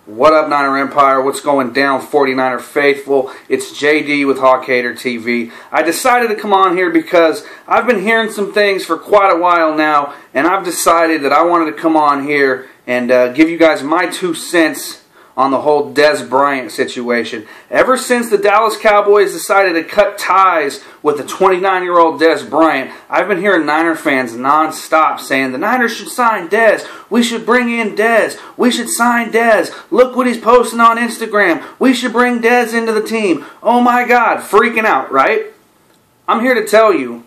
What up, Niner Empire? What's going down, 49er faithful? It's JD with Hawk Hater TV. I decided to come on here because I've been hearing some things for quite a while now, and I've decided that I wanted to come on here and give you guys my 2 cents on the whole Dez Bryant situation. Ever since the Dallas Cowboys decided to cut ties with the 29-year-old Dez Bryant, I've been hearing Niner fans non-stop saying the Niners should sign Dez. We should bring in Dez. We should sign Dez. Look what he's posting on Instagram. We should bring Dez into the team. Oh my God, freaking out, right? I'm here to tell you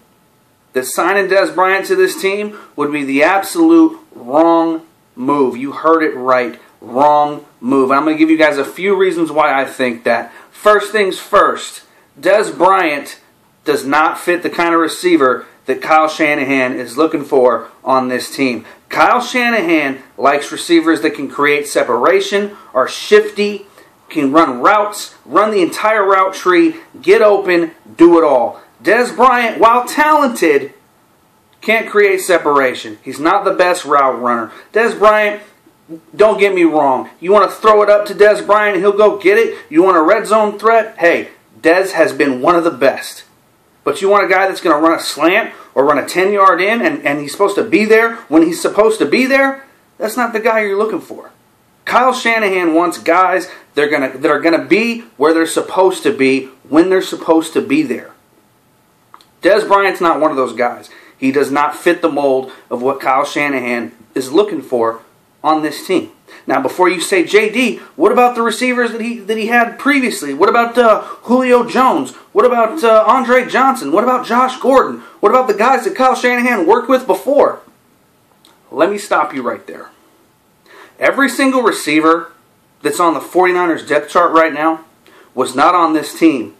that signing Dez Bryant to this team would be the absolute wrong move. You heard it right. Wrong move. I'm going to give you guys a few reasons why I think that. First things first, Dez Bryant does not fit the kind of receiver that Kyle Shanahan is looking for on this team. Kyle Shanahan likes receivers that can create separation, are shifty, can run routes, run the entire route tree, get open, do it all. Dez Bryant, while talented, can't create separation. He's not the best route runner. Dez Bryant, don't get me wrong. You want to throw it up to Dez Bryant and he'll go get it? You want a red zone threat? Hey, Dez has been one of the best. But you want a guy that's going to run a slant or run a 10-yard in and he's supposed to be there when he's supposed to be there? That's not the guy you're looking for. Kyle Shanahan wants guys that are going to be where they're supposed to be when they're supposed to be there. Dez Bryant's not one of those guys. He does not fit the mold of what Kyle Shanahan is looking for on this team. Now, before you say, JD, what about the receivers that he had previously? What about Julio Jones? What about Andre Johnson? What about Josh Gordon? What about the guys that Kyle Shanahan worked with before? Let me stop you right there. Every single receiver that's on the 49ers depth chart right now was not on this team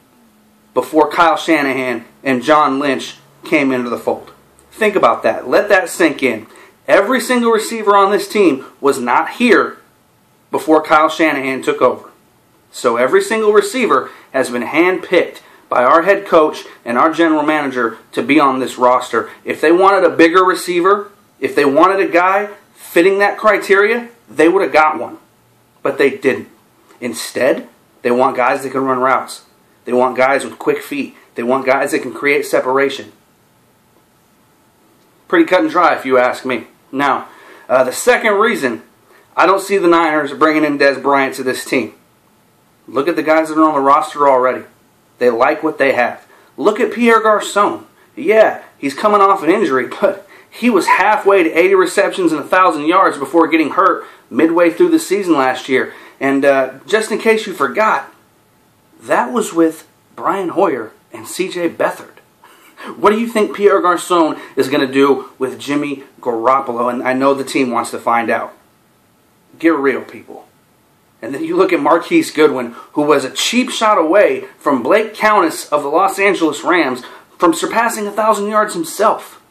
before Kyle Shanahan and John Lynch came into the fold. Think about that. Let that sink in. Every single receiver on this team was not here before Kyle Shanahan took over. So every single receiver has been handpicked by our head coach and our general manager to be on this roster. If they wanted a bigger receiver, if they wanted a guy fitting that criteria, they would have got one. But they didn't. Instead, they want guys that can run routes. They want guys with quick feet. They want guys that can create separation. Pretty cut and dry if you ask me. Now, the second reason I don't see the Niners bringing in Dez Bryant to this team. Look at the guys that are on the roster already. They like what they have. Look at Pierre Garçon. Yeah, he's coming off an injury, but he was halfway to 80 receptions and 1,000 yards before getting hurt midway through the season last year. And just in case you forgot, that was with Brian Hoyer and C.J. Beathard. What do you think Pierre Garçon is going to do with Jimmy Garoppolo? And I know the team wants to find out. Get real, people. And then you look at Marquise Goodwin, who was a cheap shot away from Blake Countess of the Los Angeles Rams from surpassing 1,000 yards himself.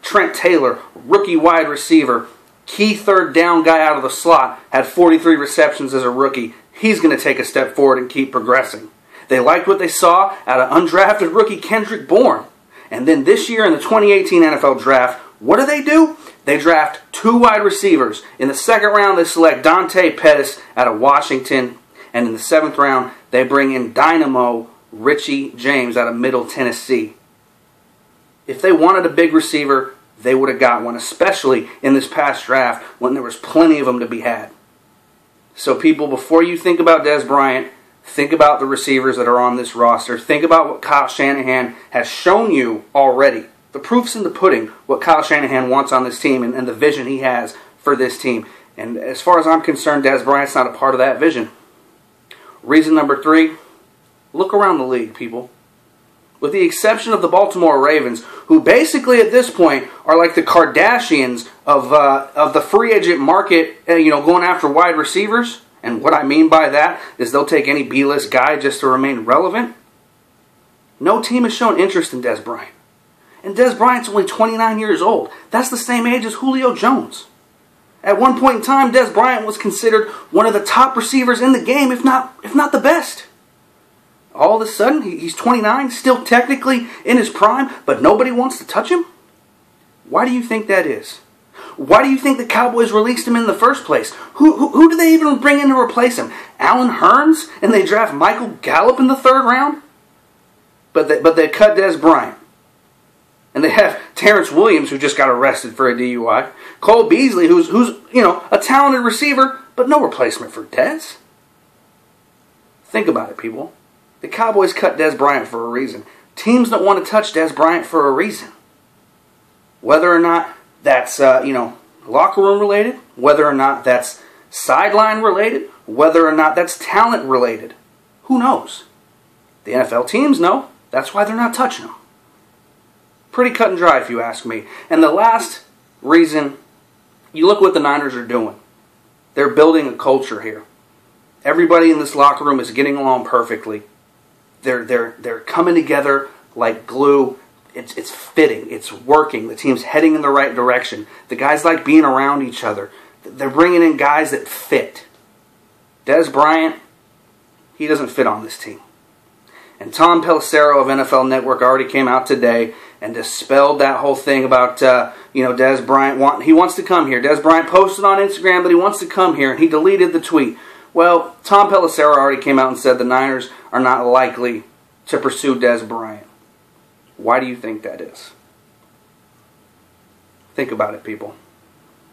Trent Taylor, rookie wide receiver, key third down guy out of the slot, had 43 receptions as a rookie. He's going to take a step forward and keep progressing. They liked what they saw out of undrafted rookie Kendrick Bourne. And then this year in the 2018 NFL Draft, what do? They draft 2 wide receivers. In the 2nd round, they select Dante Pettis out of Washington. And in the 7th round, they bring in Dynamo Richie James out of Middle Tennessee. If they wanted a big receiver, they would have got one, especially in this past draft when there was plenty of them to be had. So people, before you think about Dez Bryant, think about the receivers that are on this roster. Think about what Kyle Shanahan has shown you already. The proof's in the pudding, what Kyle Shanahan wants on this team and the vision he has for this team. And as far as I'm concerned, Dez Bryant's not a part of that vision. Reason number 3, look around the league, people. With the exception of the Baltimore Ravens, who basically at this point are like the Kardashians of the free agent market, going after wide receivers. And what I mean by that is they'll take any B-list guy just to remain relevant. No team has shown interest in Dez Bryant. And Dez Bryant's only 29 years old. That's the same age as Julio Jones. At one point in time, Dez Bryant was considered one of the top receivers in the game, if not the best. All of a sudden, he's 29, still technically in his prime, but nobody wants to touch him? Why do you think that is? Why do you think the Cowboys released him in the first place? Who do they even bring in to replace him? Alan Hearns? And they draft Michael Gallup in the 3rd round? But they cut Dez Bryant. And they have Terrence Williams, who just got arrested for a DUI. Cole Beasley, who's a talented receiver, but no replacement for Dez. Think about it, people. The Cowboys cut Dez Bryant for a reason. Teams don't want to touch Dez Bryant for a reason. Whether or not that's, locker room related, whether or not that's sideline related, whether or not that's talent related, who knows? The NFL teams know. That's why they're not touching him. Pretty cut and dry, if you ask me. And the last reason, you look what the Niners are doing. They're building a culture here. Everybody in this locker room is getting along perfectly. They're coming together like glue. It's fitting. It's working. The team's heading in the right direction. The guys like being around each other. They're bringing in guys that fit. Dez Bryant, he doesn't fit on this team. And Tom Pelissero of NFL Network already came out today and dispelled that whole thing about, Dez Bryant. He wants to come here. Dez Bryant posted on Instagram that he wants to come here, and he deleted the tweet. Well, Tom Pelissero already came out and said the Niners are not likely to pursue Dez Bryant. Why do you think that is? Think about it, people.